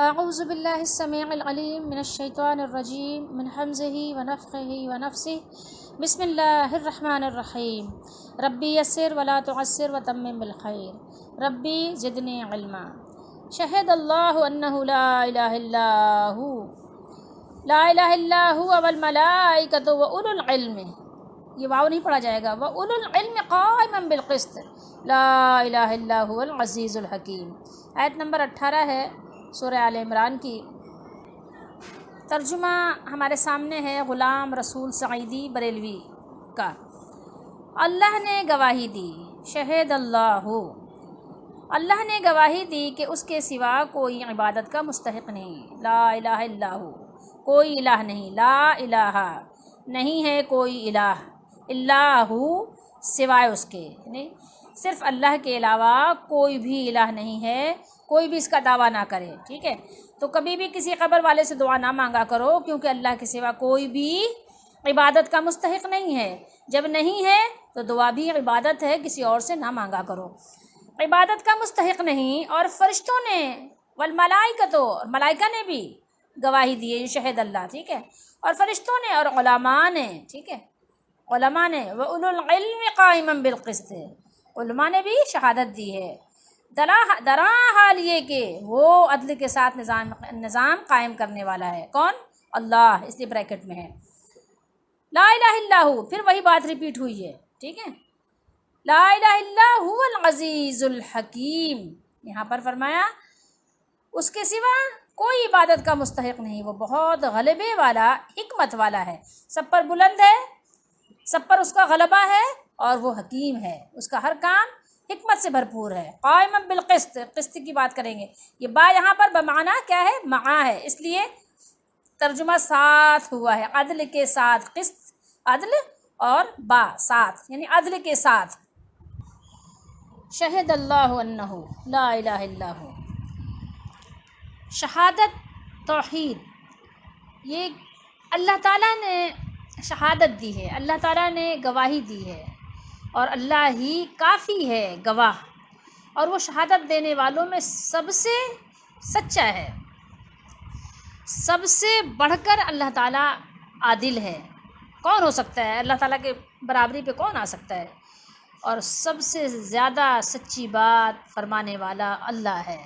اعوذ باللہ السمیع العلیم من الشیطان الرجیم من حمزہ ونفخہ ونفثہ بسم اللہ الرحمن الرحیم ربی یسر ولا تعسر وتمم بالخیر ربی زدنی علما شہد اللہ انہ لا الہ الا ہوا والملائکۃ واولو العلم، یہ واو نہیں پڑھا جائے گا، واولو العلم قائما بالقسط لا الہ الا هو العزیز الحکیم۔ آیت نمبر 18 ہے سورہ آل عمران کی۔ ترجمہ ہمارے سامنے ہے غلام رسول سعیدی بریلوی کا۔ اللہ نے گواہی دی، شہد اللہ نے گواہی دی کہ اس کے سوا کوئی عبادت کا مستحق نہیں، لا الہ الا ہو، کوئی الہ نہیں، لا الہ نہیں ہے کوئی الہ، اللہ سوائے اس کے، یعنی صرف اللہ کے علاوہ کوئی بھی الہ نہیں ہے، کوئی بھی اس کا دعویٰ نہ کرے، ٹھیک ہے۔ تو کبھی بھی کسی قبر والے سے دعا نہ مانگا کرو، کیونکہ اللہ کے سوا کوئی بھی عبادت کا مستحق نہیں ہے۔ جب نہیں ہے تو دعا بھی عبادت ہے، کسی اور سے نہ مانگا کرو، عبادت کا مستحق نہیں۔ اور فرشتوں نے والملائکۃ، ملائکہ نے بھی گواہی دی ہے، شہد اللہ، ٹھیک ہے، اور فرشتوں نے اور علماء نے، ٹھیک ہے، علماء نے وَأُولُو الْعِلْمِ قَائِمًا بِالْقِسْطِ، علماء نے بھی شہادت دی ہے، دراں حال یہ کہ وہ عدل کے ساتھ نظام قائم کرنے والا ہے۔ کون؟ اللہ، اس لیے بریکٹ میں ہے لا الہ الا ہو، پھر وہی بات ریپیٹ ہوئی ہے، ٹھیک ہے، لا الہ الا هو العزیز الحکیم۔ یہاں پر فرمایا اس کے سوا کوئی عبادت کا مستحق نہیں، وہ بہت غلبے والا، حکمت والا ہے، سب پر بلند ہے، سب پر اس کا غلبہ ہے، اور وہ حکیم ہے، اس کا ہر کام حکمت سے بھرپور ہے۔ قائما بالقسط، قسط کی بات کریں گے، یہ با یہاں پر بمعنی کیا ہے؟ معا ہے، اس لیے ترجمہ ساتھ ہوا ہے، عدل کے ساتھ، قسط عدل اور با ساتھ، یعنی عدل کے ساتھ۔ شہد اللہ انہ لا الہ الا ہو، شہادت توحید، یہ اللہ تعالیٰ نے شہادت دی ہے، اللہ تعالیٰ نے گواہی دی ہے، اور اللہ ہی کافی ہے گواہ، اور وہ شہادت دینے والوں میں سب سے سچا ہے، سب سے بڑھ کر اللہ تعالیٰ عادل ہے۔ کون ہو سکتا ہے اللہ تعالیٰ کے برابری پہ؟ کون آ سکتا ہے؟ اور سب سے زیادہ سچی بات فرمانے والا اللہ ہے۔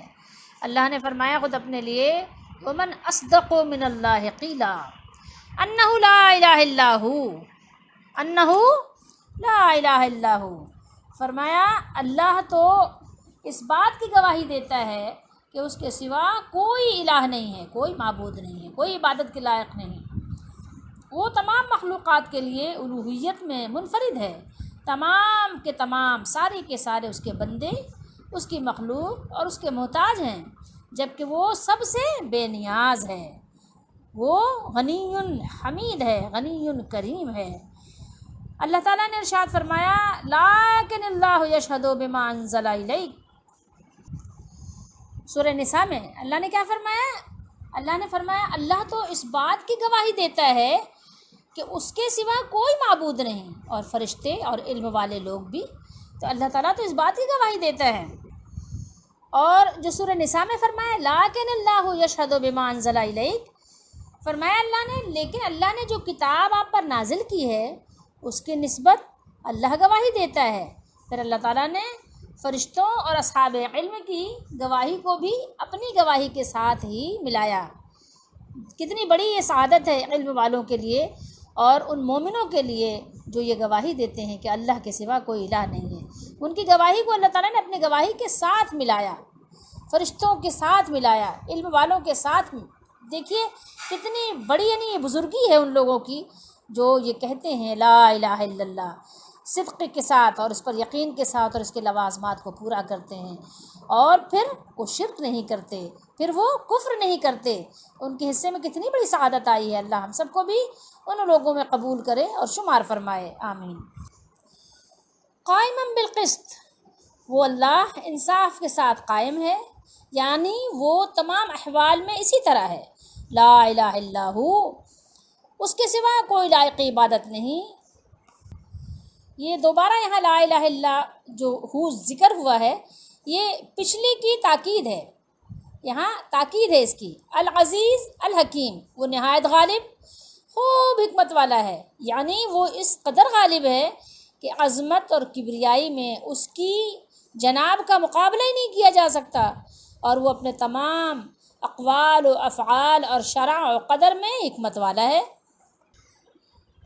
اللہ نے فرمایا خود اپنے لیے، وَمَنْ أَصْدَقُ مِنَ اللَّهِ قِيلًا أَنَّهُ لَا إِلَهَ إِلَّا هُوَ أَنَّهُ لَا إِلَهَ إِلَّا هُوَ، فرمایا اللہ تو اس بات کی گواہی دیتا ہے کہ اس کے سوا کوئی الہ نہیں ہے، کوئی معبود نہیں ہے، کوئی عبادت کے لائق نہیں، وہ تمام مخلوقات کے لیے الوہیت میں منفرد ہے، تمام کے تمام، سارے کے سارے اس کے بندے، اس کی مخلوق اور اس کے محتاج ہیں، جبکہ وہ سب سے بے نیاز ہے، وہ غنی حمید ہے، غنی کریم ہے۔ اللہ تعالیٰ نے ارشاد فرمایا، لیکن اللہ یشہد بما انزل الیک، سورہ نساء میں اللہ نے کیا فرمایا؟ اللہ نے فرمایا اللہ تو اس بات کی گواہی دیتا ہے کہ اس کے سوا کوئی معبود نہیں، اور فرشتے اور علم والے لوگ بھی، تو اللہ تعالیٰ تو اس بات کی گواہی دیتا ہے۔ اور جو سورہ نساء میں فرمایا لیکن اللہ یشہد بما انزل الیک، فرمایا اللہ نے، لیکن اللہ نے جو کتاب آپ پر نازل کی ہے اس کی نسبت اللہ گواہی دیتا ہے۔ پھر اللہ تعالیٰ نے فرشتوں اور اصحاب علم کی گواہی کو بھی اپنی گواہی کے ساتھ ہی ملایا۔ کتنی بڑی یہ سعادت ہے علم والوں کے لیے اور ان مومنوں کے لیے جو یہ گواہی دیتے ہیں کہ اللہ کے سوا کوئی الہ نہیں ہے۔ ان کی گواہی کو اللہ تعالیٰ نے اپنی گواہی کے ساتھ ملایا، فرشتوں کے ساتھ ملایا، علم والوں کے ساتھ۔ دیکھیے کتنی بڑی یعنی بزرگی ہے ان لوگوں کی جو یہ کہتے ہیں لا الہ الا اللہ، صدق کے ساتھ اور اس پر یقین کے ساتھ، اور اس کے لوازمات کو پورا کرتے ہیں، اور پھر وہ شرک نہیں کرتے، پھر وہ کفر نہیں کرتے۔ ان کے حصے میں کتنی بڑی سعادت آئی ہے، اللہ ہم سب کو بھی ان لوگوں میں قبول کرے اور شمار فرمائے، آمین۔ قائما بالقسط، وہ اللہ انصاف کے ساتھ قائم ہے، یعنی وہ تمام احوال میں اسی طرح ہے، لا الہ الا ہو، اس کے سوا کوئی لائق عبادت نہیں۔ یہ دوبارہ یہاں لا الہ الا جو ہو ذکر ہوا ہے، یہ پچھلی کی تاکید ہے، یہاں تاکید ہے اس کی، العزیز الحکیم، وہ نہایت غالب خوب حکمت والا ہے، یعنی وہ اس قدر غالب ہے کہ عظمت اور کبریائی میں اس کی جناب کا مقابلہ ہی نہیں کیا جا سکتا، اور وہ اپنے تمام اقوال و افعال اور شرع و قدر میں حکمت والا ہے۔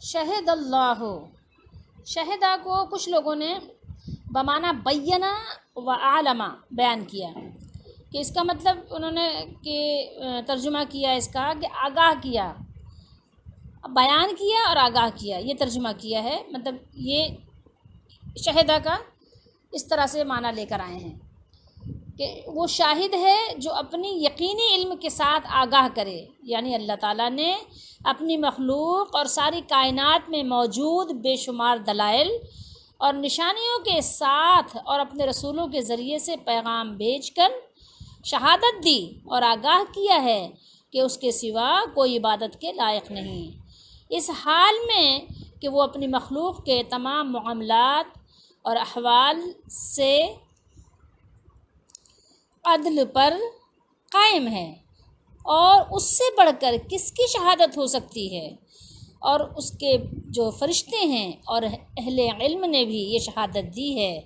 شہد اللہ، شہدہ کو کچھ لوگوں نے بمعنی بینا و عالمہ بیان کیا، کہ اس کا مطلب انہوں نے کہ ترجمہ کیا اس کا کہ آگاہ کیا، بیان کیا اور آگاہ کیا، یہ ترجمہ کیا ہے، مطلب یہ شہدہ کا اس طرح سے معنی لے کر آئے ہیں کہ وہ شاہد ہے جو اپنی یقینی علم کے ساتھ آگاہ کرے، یعنی اللہ تعالیٰ نے اپنی مخلوق اور ساری کائنات میں موجود بے شمار دلائل اور نشانیوں کے ساتھ اور اپنے رسولوں کے ذریعے سے پیغام بھیج کر شہادت دی اور آگاہ کیا ہے کہ اس کے سوا کوئی عبادت کے لائق نہیں، اس حال میں کہ وہ اپنی مخلوق کے تمام معاملات اور احوال سے عدل پر قائم ہے، اور اس سے بڑھ کر کس کی شہادت ہو سکتی ہے، اور اس کے جو فرشتے ہیں اور اہل علم نے بھی یہ شہادت دی ہے۔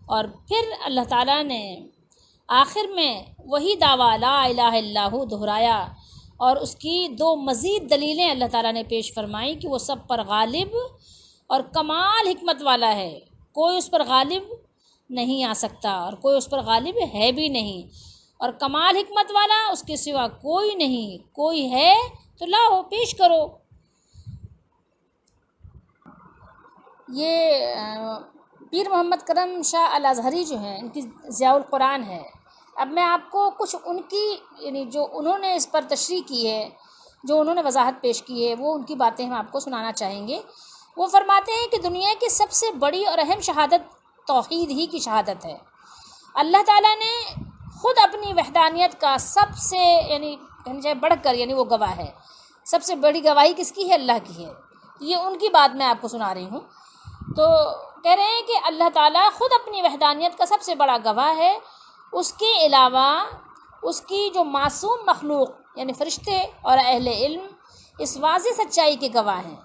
اور پھر اللہ تعالیٰ نے آخر میں وہی دعویٰ لا الہ الا ہو دہرایا، اور اس کی دو مزید دلیلیں اللہ تعالیٰ نے پیش فرمائیں کہ وہ سب پر غالب اور کمال حکمت والا ہے، کوئی اس پر غالب نہیں آ سکتا اور کوئی اس پر غالب ہے بھی نہیں، اور کمال حکمت والا اس کے سوا کوئی نہیں، کوئی ہے تو لاؤ پیش کرو۔ یہ پیر محمد کرم شاہ الازہری جو ہیں، ان کی ضیاء القرآن ہے۔ اب میں آپ کو کچھ ان کی یعنی جو انہوں نے اس پر تشریح کی ہے، جو انہوں نے وضاحت پیش کی ہے، وہ ان کی باتیں ہم آپ کو سنانا چاہیں گے۔ وہ فرماتے ہیں کہ دنیا کی سب سے بڑی اور اہم شہادت توحید ہی کی شہادت ہے۔ اللہ تعالیٰ نے خود اپنی وحدانیت کا سب سے یعنی بڑھ کر یعنی وہ گواہ ہے، سب سے بڑی گواہی کس کی ہے؟ اللہ کی ہے۔ یہ ان کی بات میں آپ کو سنا رہی ہوں۔ تو کہہ رہے ہیں کہ اللہ تعالیٰ خود اپنی وحدانیت کا سب سے بڑا گواہ ہے، اس کے علاوہ اس کی جو معصوم مخلوق یعنی فرشتے اور اہل علم اس واضح سچائی کے گواہ ہیں،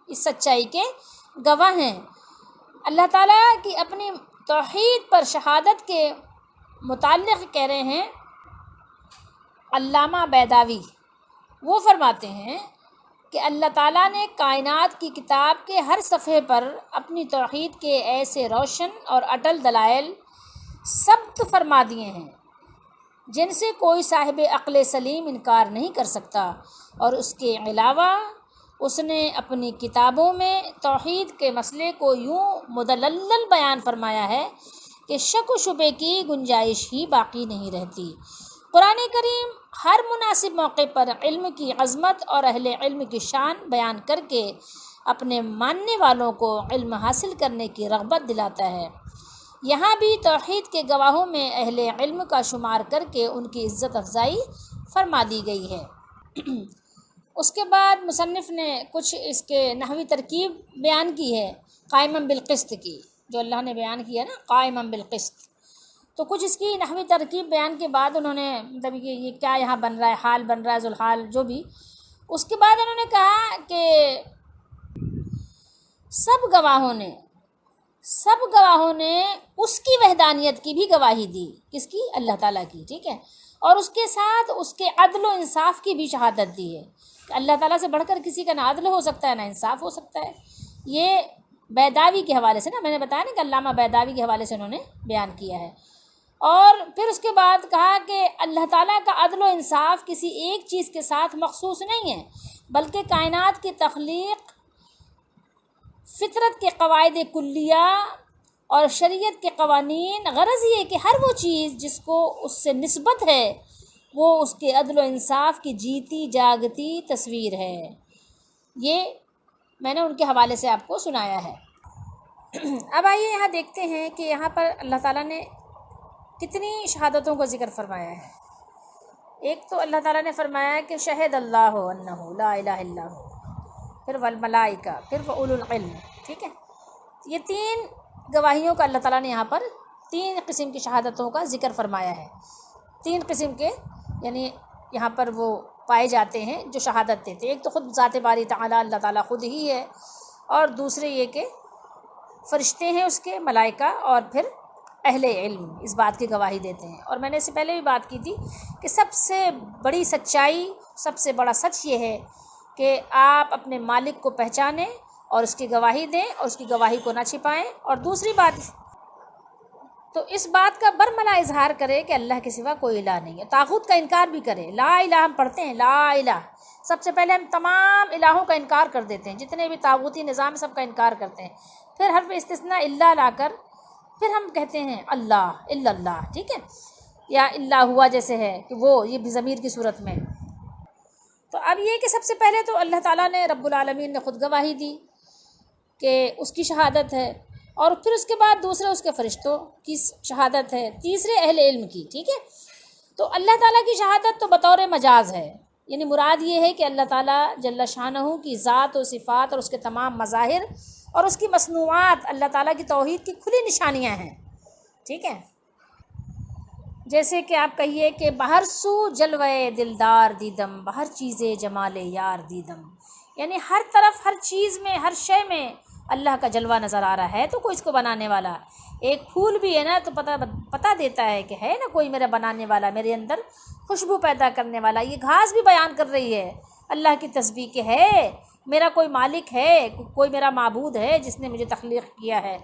اس سچائی کے گواہ ہیں۔ اللہ تعالیٰ کی اپنی توحید پر شہادت کے متعلق کہہ رہے ہیں علامہ بیضاوی، وہ فرماتے ہیں کہ اللہ تعالیٰ نے کائنات کی کتاب کے ہر صفحے پر اپنی توحید کے ایسے روشن اور اٹل دلائل ثبت فرما دیے ہیں جن سے کوئی صاحب عقل سلیم انکار نہیں کر سکتا، اور اس کے علاوہ اس نے اپنی کتابوں میں توحید کے مسئلے کو یوں مدلل بیان فرمایا ہے کہ شک و شبے کی گنجائش ہی باقی نہیں رہتی۔ قرآن کریم ہر مناسب موقع پر علم کی عظمت اور اہل علم کی شان بیان کر کے اپنے ماننے والوں کو علم حاصل کرنے کی رغبت دلاتا ہے۔ یہاں بھی توحید کے گواہوں میں اہل علم کا شمار کر کے ان کی عزت افزائی فرما دی گئی ہے۔ اس کے بعد مصنف نے کچھ اس کے نحوی ترکیب بیان کی ہے قائما بالقسط کی، جو اللہ نے بیان کیا نا قائما بالقسط، تو کچھ اس کی نحوی ترکیب بیان کے بعد انہوں نے مطلب یہ کیا یہاں بن رہا ہے، حال بن رہا ہے، ذوالحال جو بھی، اس کے بعد انہوں نے کہا کہ سب گواہوں نے اس کی وحدانیت کی بھی گواہی دی، کس کی؟ اللہ تعالیٰ کی، ٹھیک ہے، اور اس کے ساتھ اس کے عدل و انصاف کی بھی شہادت دی ہے کہ اللہ تعالیٰ سے بڑھ کر کسی کا نہ عدل ہو سکتا ہے نہ انصاف ہو سکتا ہے۔ یہ بیضاوی کے حوالے سے نا، میں نے بتایا نا کہ علامہ بیضاوی کے حوالے سے انہوں نے بیان کیا ہے۔ اور پھر اس کے بعد کہا کہ اللہ تعالیٰ کا عدل و انصاف کسی ایک چیز کے ساتھ مخصوص نہیں ہے، بلکہ کائنات کی تخلیق، فطرت کے قواعد کلیہ اور شریعت کے قوانین، غرض یہ کہ ہر وہ چیز جس کو اس سے نسبت ہے وہ اس کے عدل و انصاف کی جیتی جاگتی تصویر ہے۔ یہ میں نے ان کے حوالے سے آپ کو سنایا ہے۔ اب آئیے یہاں دیکھتے ہیں کہ یہاں پر اللہ تعالیٰ نے کتنی شہادتوں کا ذکر فرمایا ہے۔ ایک تو اللہ تعالیٰ نے فرمایا کہ شہد اللہ انہ لا الہ الا ہو، پھر والملائکہ، پھر واولو العلم، ٹھیک ہے، یہ تین گواہیوں کا اللہ تعالیٰ نے یہاں پر تین قسم کی شہادتوں کا ذکر فرمایا ہے۔ 3 قسم کے یعنی یہاں پر وہ پائے جاتے ہیں جو شہادت دیتے ہیں۔ ایک تو خود ذات باری تعالیٰ اللہ تعالیٰ خود ہی ہے، اور دوسرے یہ کہ فرشتے ہیں اس کے، ملائکہ، اور پھر اہل علم اس بات کی گواہی دیتے ہیں۔ اور میں نے اس سے پہلے بھی بات کی تھی کہ سب سے بڑی سچائی، سب سے بڑا سچ یہ ہے کہ آپ اپنے مالک کو پہچانیں اور اس کی گواہی دیں اور اس کی گواہی کو نہ چھپائیں۔ اور دوسری بات تو اس بات کا برملا اظہار کرے کہ اللہ کے سوا کوئی الہ نہیں ہے، طاغوت کا انکار بھی کرے۔ لا الہ ہم پڑھتے ہیں، لا الہ، سب سے پہلے ہم تمام الہوں کا انکار کر دیتے ہیں، جتنے بھی طاغوتی نظام سب کا انکار کرتے ہیں، پھر حرف استثناء اللہ لا کر پھر ہم کہتے ہیں اللہ، الا اللہ، ٹھیک ہے، یا اللہ ہوا جیسے ہے کہ وہ، یہ بھی ضمیر کی صورت میں۔ تو اب یہ کہ سب سے پہلے تو اللہ تعالیٰ نے، رب العالمین نے خود گواہی دی کہ اس کی شہادت ہے، اور پھر اس کے بعد دوسرے اس کے فرشتوں کی شہادت ہے، تیسرے اہل علم کی، ٹھیک ہے۔ تو اللہ تعالیٰ کی شہادت تو بطور مجاز ہے، یعنی مراد یہ ہے کہ اللہ تعالیٰ جل شانہ کی ذات و صفات اور اس کے تمام مظاہر اور اس کی مصنوعات اللہ تعالیٰ کی توحید کی کھلی نشانیاں ہیں، ٹھیک ہے۔ جیسے کہ آپ کہیے کہ بہر سو جلوے دلدار دیدم، بہر چیزے جمال یار دیدم، یعنی ہر طرف، ہر چیز میں، ہر شے میں اللہ کا جلوہ نظر آ رہا ہے تو کوئی اس کو بنانے والا۔ ایک پھول بھی ہے نا تو پتہ دیتا ہے کہ ہے نا کوئی میرا بنانے والا، میرے اندر خوشبو پیدا کرنے والا۔ یہ گھاس بھی بیان کر رہی ہے اللہ کی تسبیح کہ ہے میرا کوئی مالک ہے، کوئی میرا معبود ہے جس نے مجھے تخلیق کیا ہے۔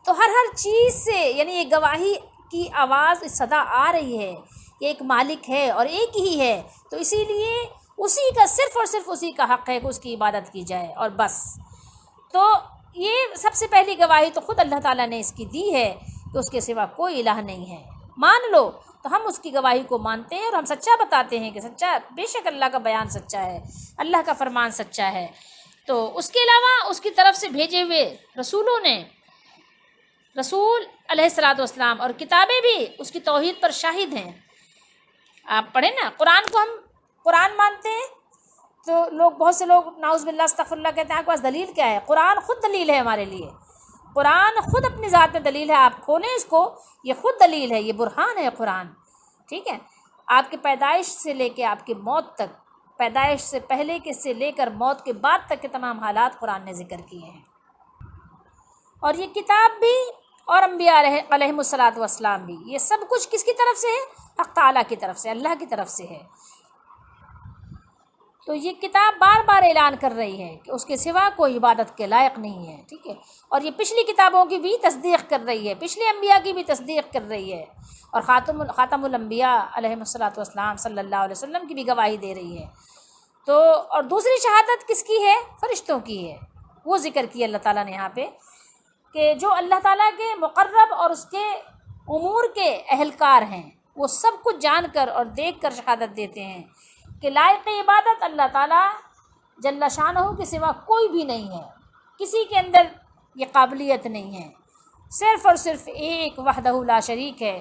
تو ہر چیز سے یعنی یہ گواہی کی آواز، صدا آ رہی ہے، یہ ایک مالک ہے اور ایک ہی ہے، تو اسی لیے اسی کا، صرف اور صرف اسی کا حق ہے کہ اس کی عبادت کی جائے اور بس۔ تو یہ سب سے پہلی گواہی تو خود اللہ تعالیٰ نے اس کی دی ہے کہ اس کے سوا کوئی الہ نہیں ہے، مان لو، تو ہم اس کی گواہی کو مانتے ہیں اور ہم سچا بتاتے ہیں کہ سچا، بے شک اللہ کا بیان سچا ہے، اللہ کا فرمان سچا ہے۔ تو اس کے علاوہ اس کی طرف سے بھیجے ہوئے رسولوں نے، رسول علیہ الصلاۃ والسلام اور کتابیں بھی اس کی توحید پر شاہد ہیں۔ آپ پڑھیں نا قرآن کو، ہم قرآن مانتے ہیں تو لوگ، بہت سے لوگ نعوذ باللہ استغفر اللہ کہتے ہیں آپ کے پاس دلیل کیا ہے؟ قرآن خود دلیل ہے ہمارے لیے، قرآن خود اپنی ذات میں دلیل ہے، آپ کھولیں اس کو، یہ خود دلیل ہے، یہ برہان ہے قرآن، ٹھیک ہے۔ آپ کی پیدائش سے لے کے آپ کی موت تک، پیدائش سے پہلے کے سے لے کر موت کے بعد تک کے تمام حالات قرآن نے ذکر کیے ہیں۔ اور یہ کتاب بھی اور انبیاء علیہم الصلاۃ والسلام بھی، یہ سب کچھ کس کی طرف سے ہے؟ حق تعالیٰ کی طرف سے، اللہ کی طرف سے ہے۔ تو یہ کتاب بار بار اعلان کر رہی ہے کہ اس کے سوا کوئی عبادت کے لائق نہیں ہے، ٹھیک ہے۔ اور یہ پچھلی کتابوں کی بھی تصدیق کر رہی ہے، پچھلے انبیاء کی بھی تصدیق کر رہی ہے، اور خاتم الانبیاء علیہم الصلاۃ والسلام صلی اللہ علیہ وسلم کی بھی گواہی دے رہی ہے۔ تو اور دوسری شہادت کس کی ہے؟ فرشتوں کی ہے، وہ ذکر کی اللہ تعالیٰ نے یہاں پہ کہ جو اللہ تعالیٰ کے مقرب اور اس کے امور کے اہلکار ہیں، وہ سب کچھ جان کر اور دیکھ کر شہادت دیتے ہیں کہ لائق عبادت اللہ تعالیٰ جل شانہ کے سوا کوئی بھی نہیں ہے، کسی کے اندر یہ قابلیت نہیں ہے، صرف اور صرف ایک وحدہ لا شریک ہے،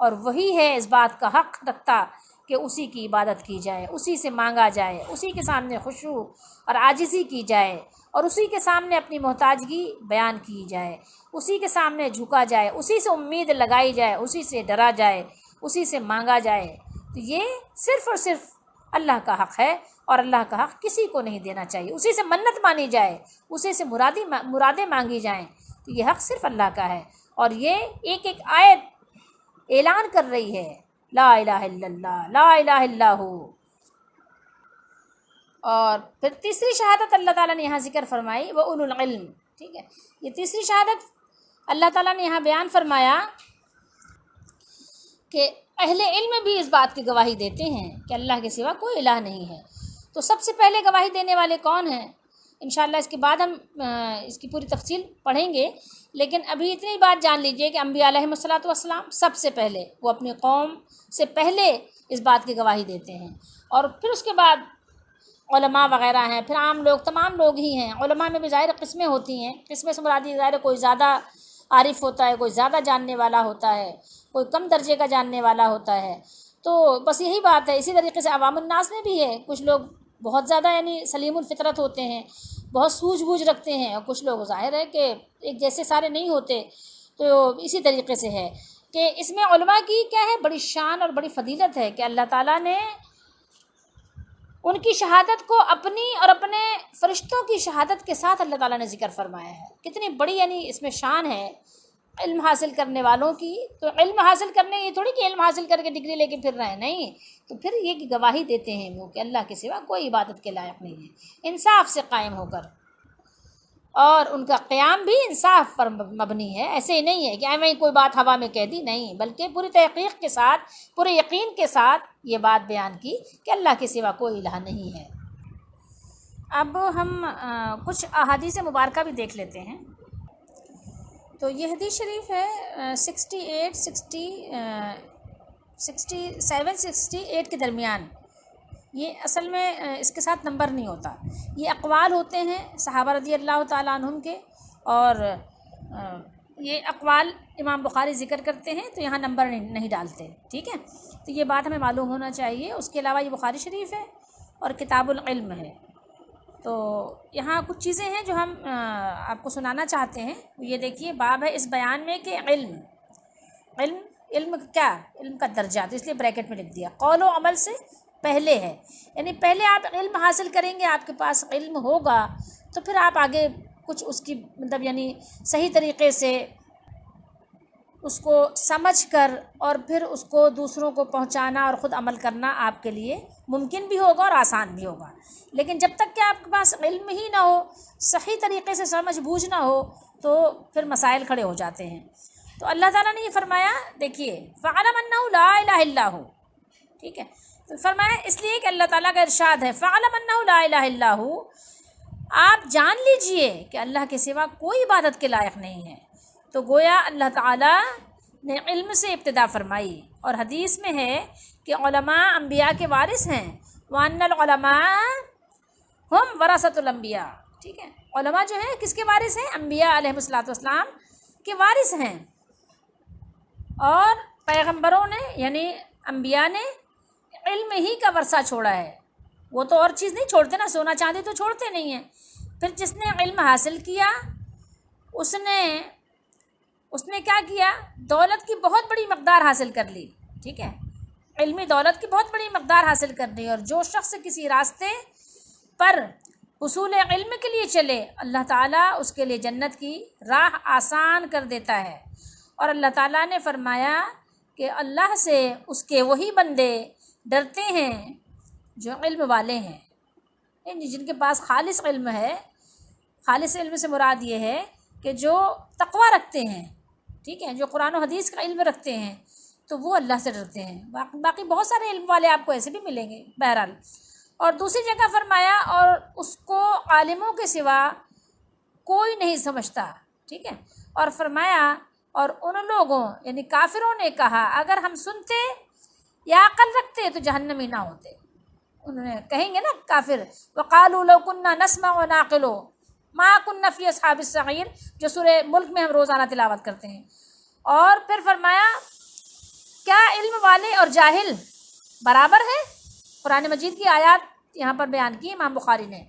اور وہی ہے اس بات کا حق رکھتا کہ اسی کی عبادت کی جائے، اسی سے مانگا جائے، اسی کے سامنے خشوع اور عاجزی کی جائے، اور اسی کے سامنے اپنی محتاجگی بیان کی جائے، اسی کے سامنے جھکا جائے، اسی سے امید لگائی جائے، اسی سے ڈرا جائے، اسی سے مانگا جائے۔ تو یہ صرف اور صرف اللہ کا حق ہے، اور اللہ کا حق کسی کو نہیں دینا چاہیے، اسی سے منت مانی جائے، اسی سے مرادیں مانگی جائیں، تو یہ حق صرف اللہ کا ہے۔ اور یہ ایک ایک آیت اعلان کر رہی ہے لا الہ الا اللہ، لا الہ الا ہو۔ اور پھر تیسری شہادت اللہ تعالیٰ نے یہاں ذکر فرمائی وہ اولو العلم، ٹھیک ہے۔ یہ تیسری شہادت اللہ تعالیٰ نے یہاں بیان فرمایا کہ اہل علم بھی اس بات کی گواہی دیتے ہیں کہ اللہ کے سوا کوئی الہ نہیں ہے۔ تو سب سے پہلے گواہی دینے والے کون ہیں؟ انشاءاللہ اس کے بعد ہم اس کی پوری تفصیل پڑھیں گے، لیکن ابھی اتنی بات جان لیجئے کہ انبیاء علیہم الصلاۃ والسلام سب سے پہلے، وہ اپنی قوم سے پہلے اس بات کی گواہی دیتے ہیں، اور پھر اس کے بعد علماء وغیرہ ہیں، پھر عام لوگ، تمام لوگ ہی ہیں۔ علماء میں بھی ظاہر قسمیں ہوتی ہیں، قسمیں سے مرادی ظاہر کوئی زیادہ عارف ہوتا ہے، کوئی زیادہ جاننے والا ہوتا ہے، کوئی کم درجے کا جاننے والا ہوتا ہے۔ تو بس یہی بات ہے۔ اسی طریقے سے عوام الناس میں بھی ہے، کچھ لوگ بہت زیادہ یعنی سلیم الفطرت ہوتے ہیں، بہت سوجھ بوجھ رکھتے ہیں، اور کچھ لوگ ظاہر ہے کہ ایک جیسے سارے نہیں ہوتے۔ تو اسی طریقے سے ہے کہ اس میں علماء کی کیا ہے بڑی شان اور بڑی فضیلت ہے کہ اللہ تعالیٰ نے ان کی شہادت کو اپنی اور اپنے فرشتوں کی شہادت کے ساتھ اللہ تعالیٰ نے ذکر فرمایا ہے. کتنی بڑی یعنی اس میں شان ہے علم حاصل کرنے والوں کی. تو علم حاصل کرنے یہ تھوڑی کہ علم حاصل کر کے ڈگری لے کے پھر رہے ہیں، نہیں، تو پھر یہ کہ گواہی دیتے ہیں وہ کہ اللہ کے سوا کوئی عبادت کے لائق نہیں ہے، انصاف سے قائم ہو کر. اور ان کا قیام بھی انصاف پر مبنی ہے، ایسے ہی نہیں ہے کہ ایویں کوئی بات ہوا میں کہہ دی، نہیں، بلکہ پوری تحقیق کے ساتھ پورے یقین کے ساتھ یہ بات بیان کی کہ اللہ کے سوا کوئی الہ نہیں ہے. اب ہم کچھ احادیث مبارکہ بھی دیکھ لیتے ہیں. تو یہ حدیث شریف ہے 67-68 کے درمیان. یہ اصل میں اس کے ساتھ نمبر نہیں ہوتا، یہ اقوال ہوتے ہیں صحابہ رضی اللہ تعالیٰ عنہم کے، اور یہ اقوال امام بخاری ذکر کرتے ہیں تو یہاں نمبر نہیں ڈالتے. ٹھیک ہے، تو یہ بات ہمیں معلوم ہونا چاہیے. اس کے علاوہ یہ بخاری شریف ہے اور کتاب العلم ہے. تو یہاں کچھ چیزیں ہیں جو ہم آپ کو سنانا چاہتے ہیں. یہ دیکھیے، باب ہے اس بیان میں کہ علم کیا، علم کا درجہ، تو اس لیے بریکٹ میں لکھ دیا قول و عمل سے پہلے ہے. یعنی پہلے آپ علم حاصل کریں گے، آپ کے پاس علم ہوگا تو پھر آپ آگے کچھ اس کی مطلب یعنی صحیح طریقے سے اس کو سمجھ کر اور پھر اس کو دوسروں کو پہنچانا اور خود عمل کرنا آپ کے لیے ممکن بھی ہوگا اور آسان بھی ہوگا. لیکن جب تک کہ آپ کے پاس علم ہی نہ ہو، صحیح طریقے سے سمجھ بوجھ نہ ہو، تو پھر مسائل کھڑے ہو جاتے ہیں. تو اللہ تعالیٰ نے یہ فرمایا، دیکھیے فَعْلَمْ أَنَّهُ لَا إِلَهَ إِلَّا هُوَ. ٹھیک ہے، تو فرمایا اس لیے کہ اللہ تعالیٰ کا ارشاد ہے فَعْلَمْ أَنَّهُ لَا إِلَهَ إِلَّا هُوَ، آپ جان لیجئے کہ اللہ کے سوا کوئی عبادت کے لائق نہیں ہے. تو گویا اللہ تعالیٰ نے علم سے ابتدا فرمائی. اور حدیث میں ہے کہ علماء انبیاء کے وارث ہیں، وَأَنَّ الْعُلَمَاءَ هُمْ وَرَثَةُ الْأَنْبِيَاءِ. ٹھیک ہے، علماء جو ہیں کس کے وارث ہیں؟ انبیاء علیہ السلام کے وارث ہیں. اور پیغمبروں نے یعنی انبیاء نے علم ہی کا ورثہ چھوڑا ہے، وہ تو اور چیز نہیں چھوڑتے نا، سونا چاندی تو چھوڑتے نہیں ہیں. پھر جس نے علم حاصل کیا اس نے کیا کیا؟ دولت کی بہت بڑی مقدار حاصل کر لی. ٹھیک ہے، علمی دولت کی بہت بڑی مقدار حاصل کر لی. اور جو شخص کسی راستے پر حصول علم کے لیے چلے، اللہ تعالیٰ اس کے لیے جنت کی راہ آسان کر دیتا ہے. اور اللہ تعالیٰ نے فرمایا کہ اللہ سے اس کے وہی بندے ڈرتے ہیں جو علم والے ہیں، یعنی جن کے پاس خالص علم ہے. خالص علم سے مراد یہ ہے کہ جو تقویٰ رکھتے ہیں، ٹھیک ہے، جو قرآن و حدیث کا علم رکھتے ہیں تو وہ اللہ سے ڈرتے ہیں. باقی بہت سارے علم والے آپ کو ایسے بھی ملیں گے بہرحال. اور دوسری جگہ فرمایا اور اس کو عالموں کے سوا کوئی نہیں سمجھتا. ٹھیک ہے، اور فرمایا اور ان لوگوں یعنی کافروں نے کہا اگر ہم سنتے یا عقل رکھتے تو جہنمی نہ ہوتے. انہوں نے کہیں گے نا کافر، وقالوا لو كنا نسمع ونعقل ما كنا في اصحاب السعير، جو سورہ ملک میں ہم روزانہ تلاوت کرتے ہیں. اور پھر فرمایا کیا علم والے اور جاہل برابر ہیں؟ قرآن مجید کی آیات یہاں پر بیان کی امام بخاری نے.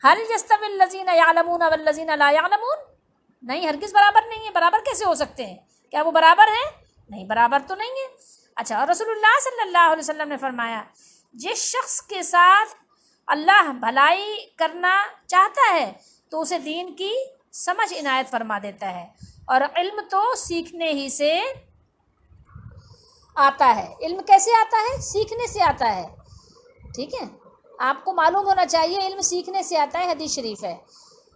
هل يستوي الذين يعلمون والذين لا يعلمون، نہیں، ہرگز برابر نہیں ہے. برابر کیسے ہو سکتے ہیں؟ کیا وہ برابر ہیں؟ نہیں، برابر تو نہیں ہے. اچھا، اور رسول اللہ صلی اللہ علیہ وسلم نے فرمایا جس شخص کے ساتھ اللہ بھلائی کرنا چاہتا ہے تو اسے دین کی سمجھ عنایت فرما دیتا ہے. اور علم تو سیکھنے ہی سے آتا ہے. علم کیسے آتا ہے؟ سیکھنے سے آتا ہے. ٹھیک ہے، آپ کو معلوم ہونا چاہیے علم سیکھنے سے آتا ہے. حدیث شریف ہے.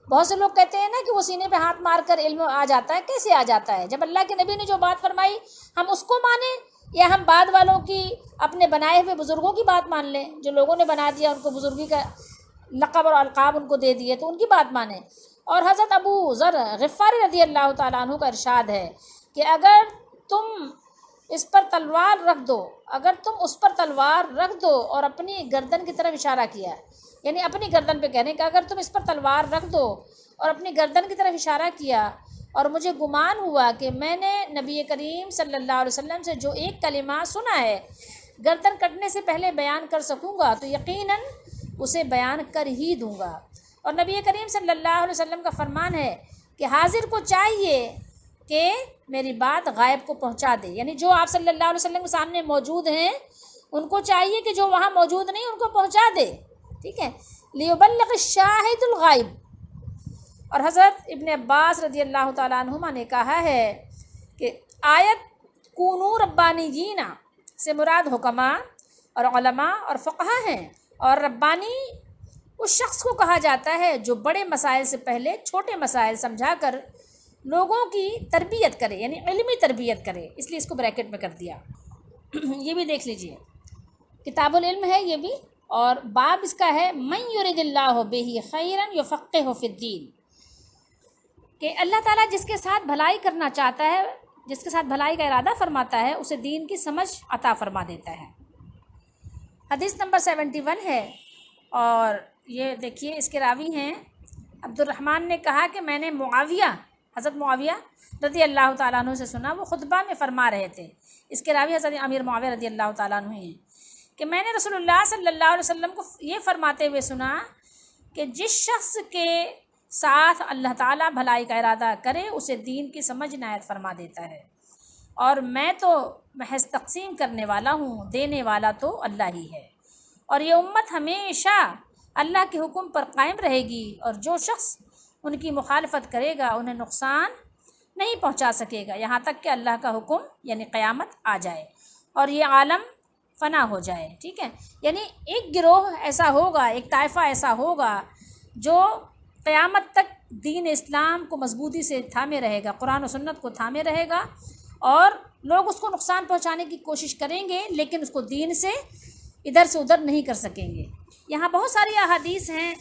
بہت سے لوگ کہتے ہیں نا کہ وہ سینے پہ ہاتھ مار کر علم آ جاتا ہے. کیسے آ جاتا ہے؟ جب اللہ کے نبی نے جو بات فرمائی ہم اس کو مانیں، یا ہم بعد والوں کی اپنے بنائے ہوئے بزرگوں کی بات مان لیں، جو لوگوں نے بنا دیا ان کو بزرگی کا لقب اور القاب ان کو دے دیے تو ان کی بات مانیں. اور حضرت ابو ذر غفاری رضی اللہ تعالیٰ عنہ کا ارشاد ہے کہ اگر تم اس پر تلوار رکھ دو، اگر تم اس پر تلوار رکھ دو، اور اپنی گردن کی طرف اشارہ کیا، یعنی اپنی گردن پہ کہنے کہ اگر تم اس پر تلوار رکھ دو اور اپنی گردن کی طرف اشارہ کیا، اور مجھے گمان ہوا کہ میں نے نبی کریم صلی اللہ علیہ وسلم سے جو ایک کلمہ سنا ہے گردن کٹنے سے پہلے بیان کر سکوں گا تو یقیناً اسے بیان کر ہی دوں گا. اور نبی کریم صلی اللہ علیہ وسلم کا فرمان ہے کہ حاضر کو چاہیے کہ میری بات غائب کو پہنچا دے، یعنی جو آپ صلی اللہ علیہ وسلم کے سامنے موجود ہیں ان کو چاہیے کہ جو وہاں موجود نہیں ان کو پہنچا دے، ٹھیک ہے، لیبلغ الشاہد الغائب۔ اور حضرت ابن عباس رضی اللہ تعالیٰ عنہما نے کہا ہے کہ آیت کونوا ربانیین سے مراد حکماء اور علماء اور فقہا ہیں، اور ربانی اس شخص کو کہا جاتا ہے جو بڑے مسائل سے پہلے چھوٹے مسائل سمجھا کر لوگوں کی تربیت کرے، یعنی علمی تربیت کرے، اس لیے اس کو بریکٹ میں کر دیا۔ یہ بھی دیکھ لیجئے، کتاب العلم ہے یہ بھی، اور باب اس کا ہے من یرد اللہ بہ خیرا یفقہہ فی الدین، کہ اللہ تعالیٰ جس کے ساتھ بھلائی کرنا چاہتا ہے، جس کے ساتھ بھلائی کا ارادہ فرماتا ہے، اسے دین کی سمجھ عطا فرما دیتا ہے۔ حدیث نمبر 71 ہے، اور یہ دیکھیے اس کے راوی ہیں عبد الرحمن نے کہا کہ میں نے معاویہ، حضرت معاویہ رضی اللہ تعالیٰ عنہ سے سنا، وہ خطبہ میں فرما رہے تھے، اس کے راوی حضرت امیر معاویہ رضی اللہ تعالیٰ عنہ ہیں، کہ میں نے رسول اللہ صلی اللہ علیہ وسلم کو یہ فرماتے ہوئے سنا کہ جس شخص کے ساتھ اللہ تعالیٰ بھلائی کا ارادہ کرے اسے دین کی سمجھ عنایت فرما دیتا ہے، اور میں تو محض تقسیم کرنے والا ہوں، دینے والا تو اللہ ہی ہے، اور یہ امت ہمیشہ اللہ کے حکم پر قائم رہے گی، اور جو شخص ان کی مخالفت کرے گا انہیں نقصان نہیں پہنچا سکے گا یہاں تک کہ اللہ کا حکم یعنی قیامت آ جائے اور یہ عالم فنا ہو جائے، ٹھیک ہے، یعنی ایک گروہ ایسا ہوگا، ایک طائفہ ایسا ہوگا جو قیامت تک دین اسلام کو مضبوطی سے تھامے رہے گا، قرآن و سنت کو تھامے رہے گا، اور لوگ اس کو نقصان پہنچانے کی کوشش کریں گے لیکن اس کو دین سے ادھر سے ادھر نہیں کر سکیں گے۔ یہاں بہت ساری احادیث ہیں،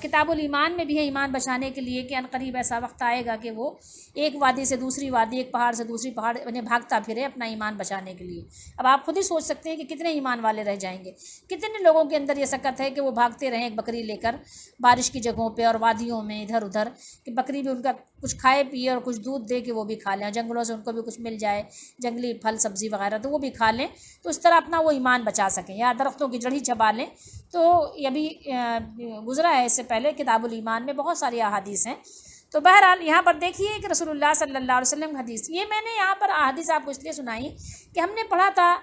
کتاب الایمان میں بھی ہے ایمان بچانے کے لیے کہ عنقریب ایسا وقت آئے گا کہ وہ ایک وادی سے دوسری وادی، ایک پہاڑ سے دوسری پہاڑ انہیں بھاگتا پھرے اپنا ایمان بچانے کے لیے۔ اب آپ خود ہی سوچ سکتے ہیں کہ کتنے ایمان والے رہ جائیں گے، کتنے لوگوں کے اندر یہ سکت ہے کہ وہ بھاگتے رہیں ایک بکری لے کر بارش کی جگہوں پہ اور وادیوں میں ادھر ادھر، کہ بکری بھی ان کا کچھ کھائے پیے اور کچھ دودھ دے کہ وہ بھی کھا لیں، جنگلوں سے ان کو بھی کچھ مل جائے، جنگلی پھل سبزی وغیرہ تو وہ بھی کھا لیں، تو اس طرح اپنا وہ ایمان بچا سکیں، یا درختوں کی جڑی چبا لیں۔ تو یہ بھی گزرا ہے اس سے پہلے کتاب الایمان میں بہت ساری احادیث ہیں۔ تو بہرحال یہاں پر دیکھیے کہ رسول اللہ صلی اللہ علیہ وسلم کی حدیث، یہ میں نے یہاں پر احادیث آپ کو اس لیے سنائی کہ ہم نے پڑھا تھا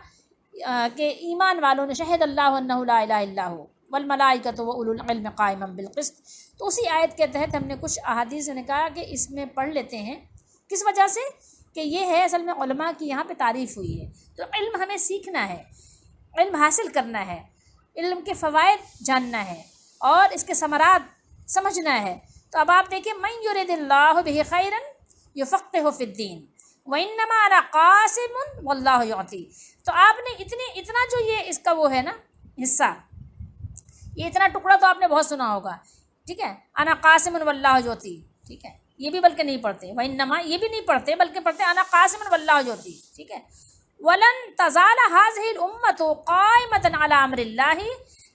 کہ ایمان والوں نے شہد اللہ انہ لا الہ الا ہو والملائکۃ واولو العلم قائما بالقسط، تو اسی آیت کے تحت ہم نے کچھ احادیث نے کہا کہ اس میں پڑھ لیتے ہیں، کس وجہ سے کہ یہ ہے اصل میں علماء کی یہاں پہ تعریف ہوئی ہے، تو علم ہمیں سیکھنا ہے، علم حاصل کرنا ہے، علم کے فوائد جاننا ہے اور اس کے ثمرات سمجھنا ہے۔ تو اب آپ دیکھیں من یرد اللہ بہ خیرا یفقہہ فی الدین وانما انا قاسم واللہ یعطی، تو آپ نے اتنا جو یہ اس کا وہ ہے نا حصہ، یہ اتنا ٹکڑا تو آپ نے بہت سنا ہوگا، ٹھیک ہے، انا قاسم واللہ یعطی، ٹھیک ہے، یہ بھی بلکہ نہیں پڑھتے، وانما یہ بھی نہیں پڑھتے بلکہ پڑھتے انا قاسم واللہ یعطی، ٹھیک ہے، ولن تزال هذه الامه قائمه على امر الله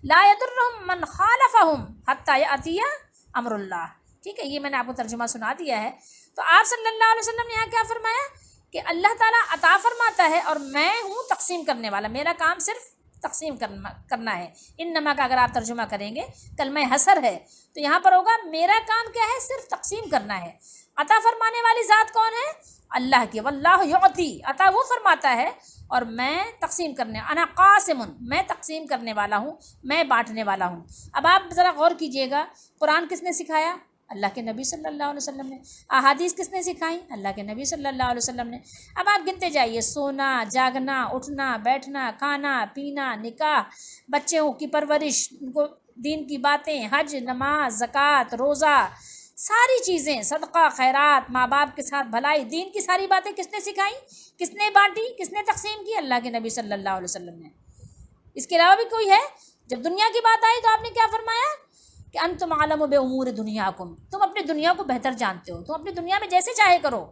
لا يضرهم من خالفهم حتى ياتي امر اللہ، ٹھیک ہے، یہ میں نے آپ کو ترجمہ سنا دیا ہے۔ تو آپ صلی اللہ علیہ وسلم نے یہاں کیا فرمایا کہ اللہ تعالیٰ عطا فرماتا ہے اور میں ہوں تقسیم کرنے والا، میرا کام صرف تقسیم کرنا ہے۔ انما کا اگر آپ ترجمہ کریں گے کلمہ حصر ہے، تو یہاں پر ہوگا میرا کام کیا ہے، صرف تقسیم کرنا ہے۔ عطا فرمانے والی ذات کون ہے؟ اللہ کی، واللہ یعطی، عطا وہ فرماتا ہے اور میں تقسیم کرنے، انا قاسم، میں تقسیم کرنے والا ہوں، میں بانٹنے والا ہوں۔ اب آپ ذرا غور کیجئے گا، قرآن کس نے سکھایا؟ اللہ کے نبی صلی اللہ علیہ وسلم نے۔ احادیث کس نے سکھائیں؟ اللہ کے نبی صلی اللہ علیہ وسلم نے۔ اب آپ گنتے جائیے، سونا، جاگنا، اٹھنا، بیٹھنا، کھانا، پینا، نکاح، بچوں کی پرورش، ان کو دین کی باتیں، حج، نماز، زکوٰۃ، روزہ، ساری چیزیں، صدقہ، خیرات، ماں باپ کے ساتھ بھلائی، دین کی ساری باتیں کس نے سکھائیں، کس نے بانٹی، کس نے تقسیم کی؟ اللہ کے نبی صلی اللہ علیہ وسلم نے۔ اس کے علاوہ بھی کوئی ہے؟ جب دنیا کی بات آئی تو آپ نے کیا فرمایا کہ انتم عالم بامور دنیاکم، تم اپنی دنیا کو بہتر جانتے ہو، تم اپنی دنیا میں جیسے چاہے کرو،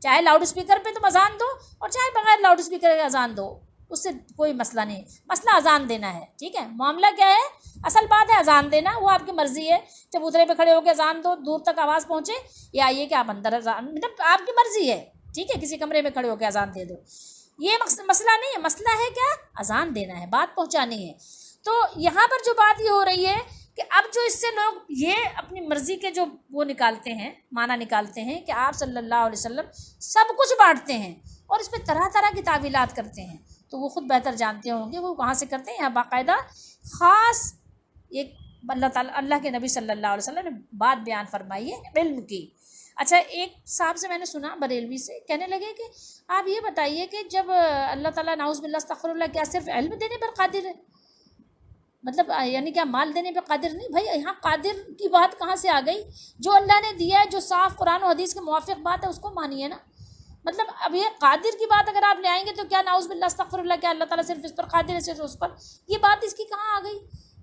چاہے لاؤڈ اسپیکر پہ تم اذان دو اور چاہے بغیر لاؤڈ اسپیکر کے اذان دو، اس سے کوئی مسئلہ نہیں، مسئلہ اذان دینا ہے، ٹھیک ہے، معاملہ کیا ہے، اصل بات ہے اذان دینا، وہ آپ کی مرضی ہے، چبوترے پہ کھڑے ہو کے اذان دو، دور تک آواز پہنچے، یا یہ کہ آپ اندر اذان، مطلب آپ کی مرضی ہے، ٹھیک ہے، کسی کمرے میں کھڑے ہو کے اذان دے دو، یہ مسئلہ نہیں ہے، مسئلہ ہے کیا، اذان دینا ہے، بات پہنچانی ہے۔ تو یہاں پر جو بات یہ ہو رہی ہے کہ اب جو اس سے لوگ یہ اپنی مرضی کے جو وہ نکالتے ہیں، معنی نکالتے ہیں کہ آپ صلی اللہ علیہ وسلم سب کچھ بانٹتے ہیں اور اس پہ طرح طرح کی تعویلات کرتے ہیں، تو وہ خود بہتر جانتے ہوں گے وہ کہاں سے کرتے ہیں۔ یہاں باقاعدہ خاص ایک اللہ کے نبی صلی اللہ علیہ وسلم نے بات بیان فرمائی ہے علم کی۔ اچھا، ایک صاحب سے میں نے سنا بریلوی سے، کہنے لگے کہ آپ یہ بتائیے کہ جب اللہ تعالیٰ نعوذ باللہ استغفر اللہ کیا صرف علم دینے پر قادر ہے؟ مطلب یعنی کیا مال دینے پہ قادر نہیں؟ بھائی یہاں قادر کی بات کہاں سے آ گئی؟ جو اللہ نے دیا ہے، جو صاف قرآن و حدیث کے موافق بات ہے اس کو مانیے نا۔ مطلب اب یہ قادر کی بات اگر آپ لے آئیں گے تو کیا نعوذ باللہ استغفر اللہ کیا اللہ تعالیٰ صرف اس پر قادر ہے، صرف اس پر؟ یہ بات اس کی کہاں آ گئی؟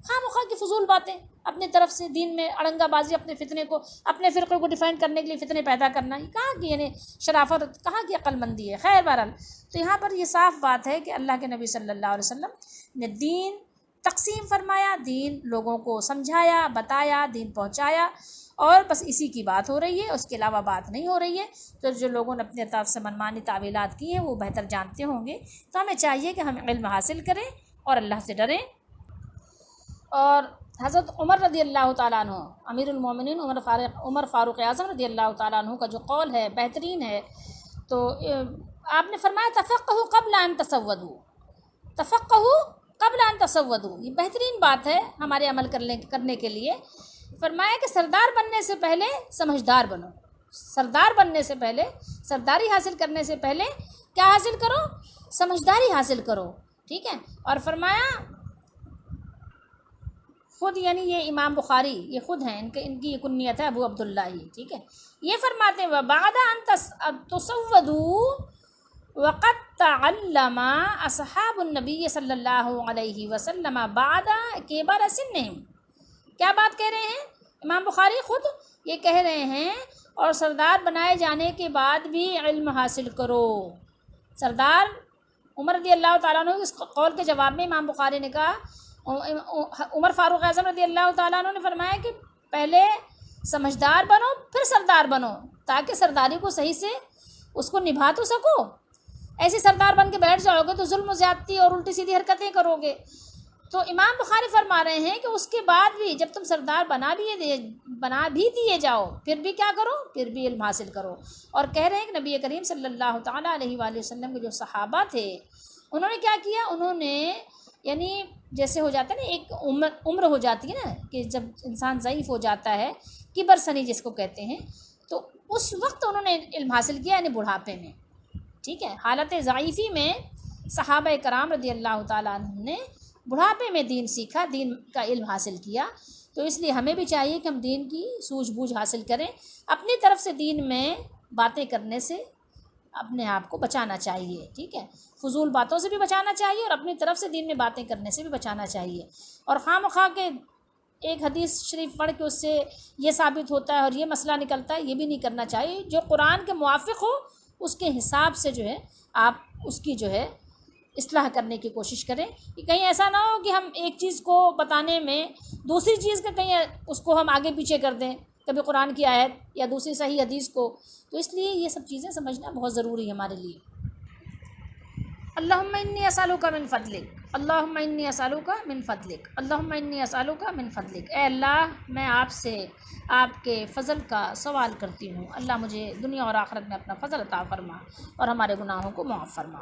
خواہ مخواہ کی فضول باتیں اپنی طرف سے دین میں اڑنگا بازی، اپنے فتنے کو، اپنے فرقے کو ڈیفینڈ کرنے کے لیے فتنے پیدا کرنا، یہ کہاں کی یعنی شرافت، کہاں کی عقل مندی ہے؟ خیر بہرحال، تو یہاں پر یہ صاف بات ہے کہ اللہ کے نبی صلی اللہ علیہ وسلم نے دین تقسیم فرمایا، دین لوگوں کو سمجھایا، بتایا، دین پہنچایا، اور بس اسی کی بات ہو رہی ہے، اس کے علاوہ بات نہیں ہو رہی ہے۔ تو جو لوگوں نے اپنے طرف سے منمانی تعویلات کی ہیں وہ بہتر جانتے ہوں گے، تو ہمیں چاہیے کہ ہم علم حاصل کریں اور اللہ سے ڈریں۔ اور حضرت عمر رضی اللہ تعالیٰ عنہ، امیر المومنین عمر فاروق اعظم رضی اللہ تعالیٰ عنہ کا جو قول ہے بہترین ہے، تو آپ نے فرمایا تفقہوا قبل ان تسودوا، تفقہوا قبل ان تسودوا، یہ بہترین بات ہے ہمارے عمل کرنے کے لیے۔ فرمایا کہ سردار بننے سے پہلے سمجھدار بنو، سردار بننے سے پہلے، سرداری حاصل کرنے سے پہلے کیا حاصل کرو؟ سمجھداری حاصل کرو، ٹھیک ہے۔ اور فرمایا خود، یعنی یہ امام بخاری یہ خود ہیں، ان کی یہ کنیت ہے ابو عبداللہ ہی، ٹھیک ہے۔ یہ فرماتے ہیں وَبَعْدَ أَن تُسَوَّدُوا وَقَدْ تَعَلَّمَ أَصْحَابُ النَّبِيِّ صلی اللہ علیہ وسلم بَعْدَ كِبَرِ سِنِّهِمْ، کیا بات کہہ رہے ہیں امام بخاری خود؟ یہ کہہ رہے ہیں اور سردار بنائے جانے کے بعد بھی علم حاصل کرو۔ سردار عمر رضی اللہ تعالیٰ عنہ اس قول کے جواب میں امام بخاری نے کہا، عمر فاروق اعظم رضی اللہ تعالیٰ عنہ نے فرمایا کہ پہلے سمجھدار بنو پھر سردار بنو، تاکہ سرداری کو صحیح سے اس کو نبھا تو سکو۔ ایسے سردار بن کے بیٹھ جاؤ گے تو ظلم و زیادتی اور الٹی سیدھی حرکتیں کرو گے۔ تو امام بخاری فرما رہے ہیں کہ اس کے بعد بھی جب تم سردار بنا بھی دیے جاؤ، پھر بھی کیا کرو؟ پھر بھی علم حاصل کرو۔ اور کہہ رہے ہیں کہ نبی کریم صلی اللہ تعالیٰ علیہ وآلہ وسلم کے جو صحابہ تھے انہوں نے کیا کیا؟ انہوں نے یعنی جیسے ہو جاتا ہے نا، ایک عمر ہو جاتی ہے نا کہ جب انسان ضعیف ہو جاتا ہے، کبر سنی جس کو کہتے ہیں، تو اس وقت انہوں نے علم حاصل کیا، یعنی بڑھاپے میں، ٹھیک ہے۔ حالت ضعیفی میں صحابہ کرام رضی اللہ تعالیٰ عنہ نے بڑھاپے میں دین سیکھا، دین کا علم حاصل کیا۔ تو اس لیے ہمیں بھی چاہیے کہ ہم دین کی سوجھ بوجھ حاصل کریں، اپنی طرف سے دین میں باتیں کرنے سے اپنے آپ کو بچانا چاہیے، ٹھیک ہے۔ فضول باتوں سے بھی بچانا چاہیے اور اپنی طرف سے دین میں باتیں کرنے سے بھی بچانا چاہیے۔ اور خواہ مخواہ کے ایک حدیث شریف پڑھ کے اس سے یہ ثابت ہوتا ہے اور یہ مسئلہ نکلتا ہے، یہ بھی نہیں کرنا چاہیے۔ جو قرآن کے موافق ہو اس کے حساب سے جو ہے آپ اس کی جو ہے اصلاح کرنے کی کوشش کریں، کہ کہیں ایسا نہ ہو کہ ہم ایک چیز کو بتانے میں دوسری چیز کا کہیں اس کو ہم آگے پیچھے کر دیں، کبھی قرآن کی آیت یا دوسری صحیح حدیث کو۔ تو اس لیے یہ سب چیزیں سمجھنا بہت ضروری ہے ہمارے لیے۔ اللہم انی اسألک من فضلک، اللہم انی اسألک من فضلک، اللہم انی اسألک من فضلک۔ اے اللہ میں آپ سے آپ کے فضل کا سوال کرتی ہوں، اللہ مجھے دنیا اور آخرت میں اپنا فضل عطا فرما اور ہمارے گناہوں کو معاف فرما۔